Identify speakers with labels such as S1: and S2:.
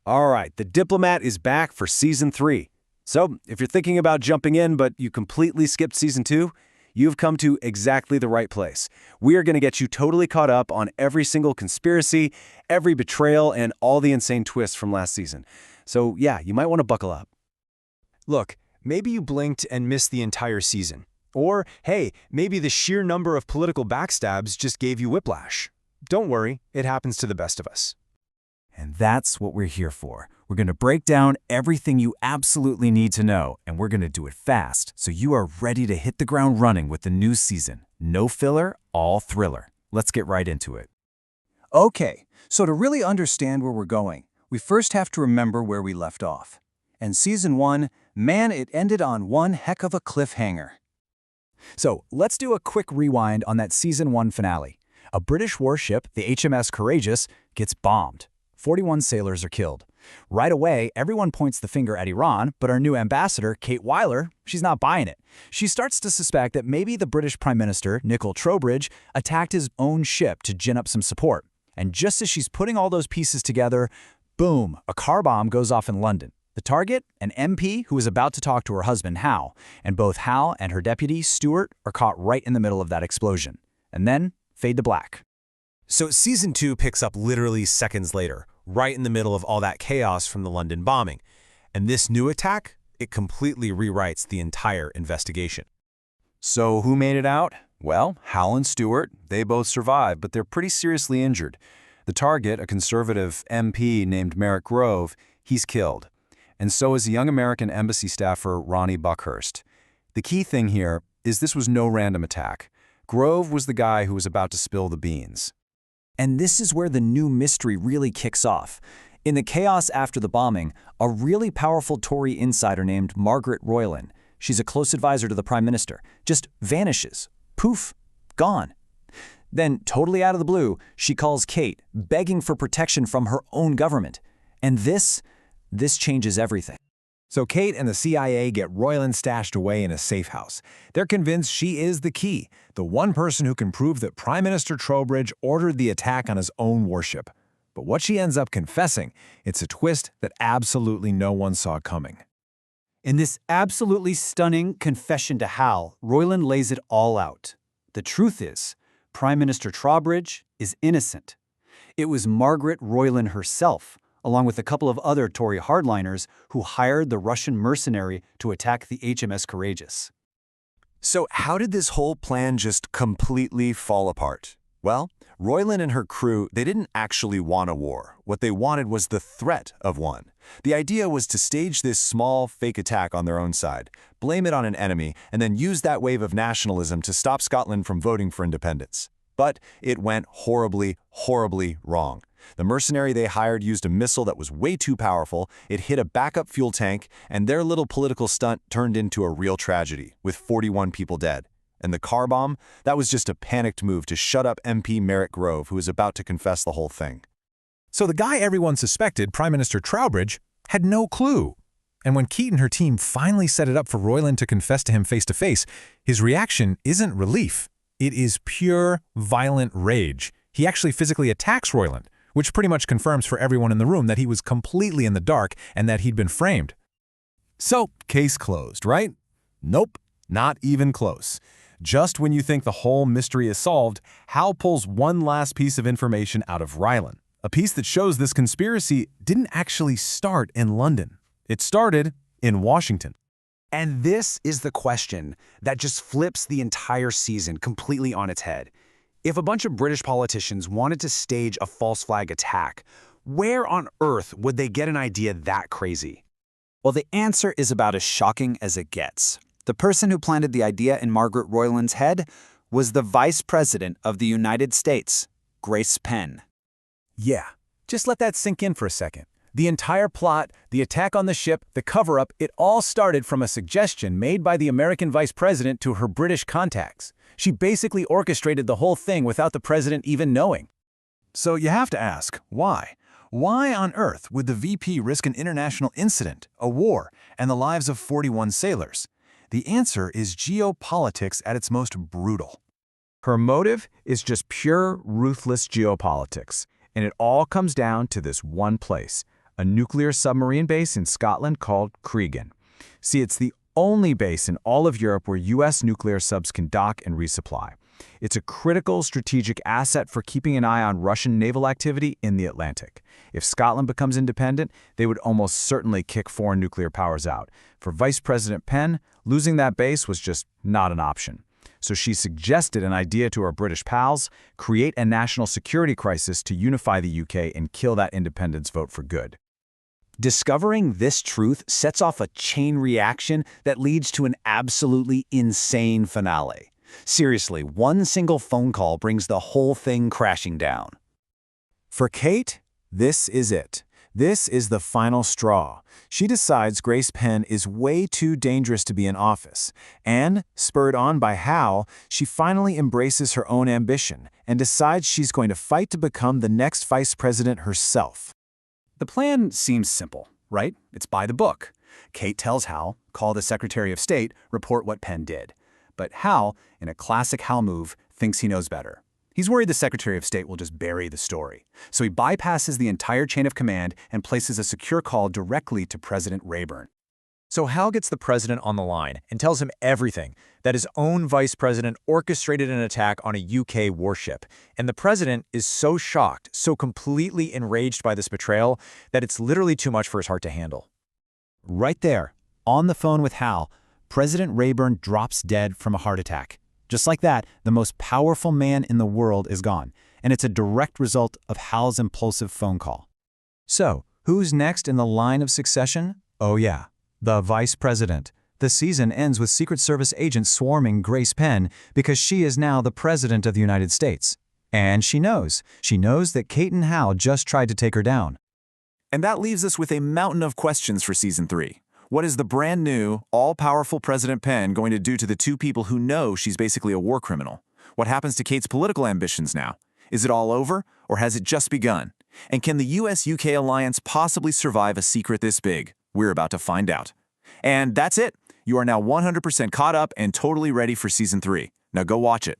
S1: All right, The Diplomat is back for Season 3. So, if you're thinking about jumping in but you completely skipped Season 2, you've come to exactly the right place. We are going to get you totally caught up on every single conspiracy, every betrayal, and all the insane twists from last season. So, yeah, you might want to buckle up.
S2: Look, maybe you blinked and missed the entire season. Or, hey, maybe the sheer number of political backstabs just gave you whiplash. Don't worry, it happens to the best of us.
S3: And that's what we're here for. We're going to break down everything you absolutely need to know, and we're going to do it fast, so you are ready to hit the ground running with the new season. No filler, all thriller. Let's get right into it.
S4: Okay, so to really understand where we're going, we first have to remember where we left off. And Season 1, man, it ended on one heck of a cliffhanger.
S3: So let's do a quick rewind on that Season 1 finale. A British warship, the HMS Courageous, gets bombed. 41 sailors are killed. Right away, everyone points the finger at Iran, but our new ambassador, Kate Wyler, she's not buying it. She starts to suspect that maybe the British Prime Minister, to.We're, attacked his own ship to gin up some support. And just as she's putting all those pieces together, boom, a car bomb goes off in London. The target, an MP who is about to talk to her husband, Hal, and both Hal and her deputy, Stuart, are caught right in the middle of that explosion. And then, fade to black.
S2: So Season 2 picks up literally seconds later, right in the middle of all that chaos from the London bombing. And this new attack, it completely rewrites the entire investigation.
S1: So who made it out? Well, Hal and Stuart, they both survived, but they're pretty seriously injured. The target, a conservative MP named Merrick Grove, he's killed. And so is a young American embassy staffer, Ronnie Buckhurst. The key thing here is this was no random attack. Grove was the guy who was about to spill the beans.
S3: And this is where the new mystery really kicks off. In the chaos after the bombing, a really powerful Tory insider named Margaret Roylin, she's a close advisor to the Prime Minister, just vanishes. Poof, gone. Then, totally out of the blue, she calls Kate, begging for protection from her own government. And this changes everything.
S5: So Kate and the CIA get Roylin stashed away in a safe house. They're convinced she is the key, the one person who can prove that Prime Minister Trowbridge ordered the attack on his own warship. But what she ends up confessing, it's a twist that absolutely no one saw coming.
S4: In this absolutely stunning confession to Hal, Roylin lays it all out. The truth is, Prime Minister Trowbridge is innocent. It was Margaret Roylin herself, along with a couple of other Tory hardliners who hired the Russian mercenary to attack the HMS Courageous.
S2: So how did this whole plan just completely fall apart? Well, Roylin and her crew, they didn't actually want a war. What they wanted was the threat of one. The idea was to stage this small, fake attack on their own side, blame it on an enemy, and then use that wave of nationalism to stop Scotland from voting for independence. But it went horribly, horribly wrong. The mercenary they hired used a missile that was way too powerful, it hit a backup fuel tank, and their little political stunt turned into a real tragedy, with 41 people dead. And the car bomb? That was just a panicked move to shut up MP Merrick Grove, who was about to confess the whole thing.
S5: So the guy everyone suspected, Prime Minister Trowbridge, had no clue. And when Kate and her team finally set it up for Roylin to confess to him face-to-face, his reaction isn't relief. It is pure, violent rage. He actually physically attacks Roylin, which pretty much confirms for everyone in the room that he was completely in the dark and that he'd been framed. So, case closed, right? Nope, not even close. Just when you think the whole mystery is solved, Hal pulls one last piece of information out of Roylin, a piece that shows this conspiracy didn't actually start in London. It started in Washington.
S6: And this is the question that just flips the entire season completely on its head. If a bunch of British politicians wanted to stage a false flag attack, where on earth would they get an idea that crazy?
S4: Well, the answer is about as shocking as it gets. The person who planted the idea in Margaret Roylin's head was the Vice President of the United States, Grace Penn.
S5: Yeah, just let that sink in for a second. The entire plot, the attack on the ship, the cover-up, it all started from a suggestion made by the American Vice President to her British contacts. She basically orchestrated the whole thing without the president even knowing. So you have to ask, why? Why on earth would the VP risk an international incident, a war, and the lives of 41 sailors? The answer is geopolitics at its most brutal. Her motive is just pure, ruthless geopolitics, and it all comes down to this one place:
S3: a nuclear submarine base in Scotland called Cregan. See, it's the only base in all of Europe where U.S. nuclear subs can dock and resupply. It's a critical strategic asset for keeping an eye on Russian naval activity in the Atlantic. If Scotland becomes independent, they would almost certainly kick foreign nuclear powers out. For Vice President Penn, losing that base was just not an option. So she suggested an idea to her British pals: create a national security crisis to unify the UK and kill that independence vote for good.
S6: Discovering this truth sets off a chain reaction that leads to an absolutely insane finale. Seriously, one single phone call brings the whole thing crashing down.
S3: For Kate, this is it. This is the final straw. She decides Grace Penn is way too dangerous to be in office, and, spurred on by Hal, she finally embraces her own ambition and decides she's going to fight to become the next vice president herself.
S4: The plan seems simple, right? It's by the book. Kate tells Hal, call the Secretary of State, report what Penn did. But Hal, in a classic Hal move, thinks he knows better. He's worried the Secretary of State will just bury the story. So he bypasses the entire chain of command and places a secure call directly to President Rayburn.
S7: So Hal gets the president on the line and tells him everything, that his own vice president orchestrated an attack on a UK warship. And the president is so shocked, so completely enraged by this betrayal, that it's literally too much for his heart to handle.
S3: Right there, on the phone with Hal, President Rayburn drops dead from a heart attack. Just like that, the most powerful man in the world is gone, and it's a direct result of Hal's impulsive phone call. So, who's next in the line of succession? Oh yeah, the vice president. The season ends with Secret Service agents swarming Grace Penn because she is now the president of the United States. And she knows that Kate and Hal just tried to take her down.
S2: And that leaves us with a mountain of questions for Season 3. What is the brand new, all-powerful President Penn going to do to the two people who know she's basically a war criminal? What happens to Kate's political ambitions now? Is it all over, or has it just begun? And can the US-UK alliance possibly survive a secret this big? We're about to find out. And that's it. You are now 100% caught up and totally ready for Season 3. Now go watch it.